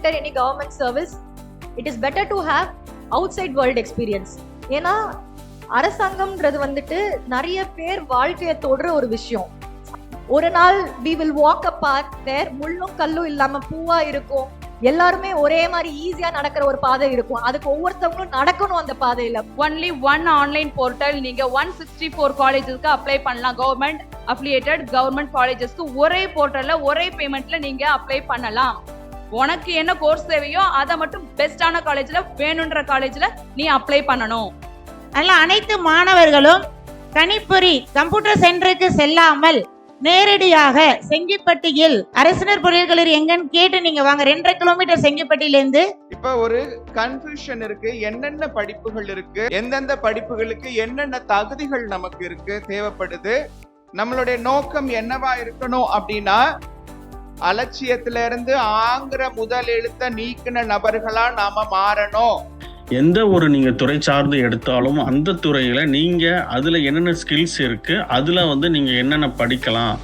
enter any government service, it is better to have outside world experience. ஏன்னா அரசாங்கம்ன்றது வந்துட்டு நிறைய பேர் வாழ்க்கையை தொடுற ஒரு விஷயம். ஒரு நாள் we will walk a path there, முள்ளும் கல்லும் இல்லாம பூவா இருக்கும், எல்லாருமே ஒரே மாதிரி ஈஸியா நடக்கிற ஒரு பாதை இருக்கும். அதுக்கு ஒவ்வொருத்தவங்களும் நடக்கணும் அந்த பாதையில. ஒன்லி ஒன் ஆன்லைன் போர்ட்டல், நீங்க 164 காலேஜஸ்க்கு அப்ளை பண்ணலாம். கவர்மெண்ட் அஃபிலியேட்டட் கவர்மெண்ட் காலேஜஸ்க்கு ஒரே போர்ட்டல்ல ஒரே பேமெண்ட்ல நீங்க அப்ளை பண்ணலாம். உனக்கு என்ன கோர்ஸ் தேவையோ அதை மட்டும் பெஸ்டான காலேஜ்ல வேணுன்ற காலேஜ்ல நீ அப்ளை பண்ணணும். அதனால அனைத்து மாணவர்களும் கணிப்பொறி கம்ப்யூட்டர் சென்டருக்கு செல்லாமல் நேரடியாக செங்கிப்பட்டியில் அரசினர் பொறியியல் கல்லூரி எங்கன்னு கேட்டு நீங்க வாங்க. 2.5 கிலோமீட்டர் செங்கிப்பட்டியில இருந்து. இப்ப ஒரு கன்ஃபியூஷன் இருக்கு, என்னென்ன படிப்புகள் இருக்கு, எந்தெந்த படிப்புகளுக்கு என்னென்ன தகுதிகள் நமக்கு இருக்கு தேவைப்படுது. நம்மளுடைய நோக்கம் என்னவா இருக்கணும் அப்படின்னா, அலட்சியத்தில இருந்து ஆங்கிற முதல் எழுத்த நீக்கின நபர்களா நாம மாறணும். எந்த ஒரு நீங்க துறை சார்ந்து எடுத்தாலும் அந்த துறையில நீங்க அதுல என்னென்ன ஸ்கில்ஸ் இருக்கு, அதுல நீங்க என்னென்ன படிக்கலாம்,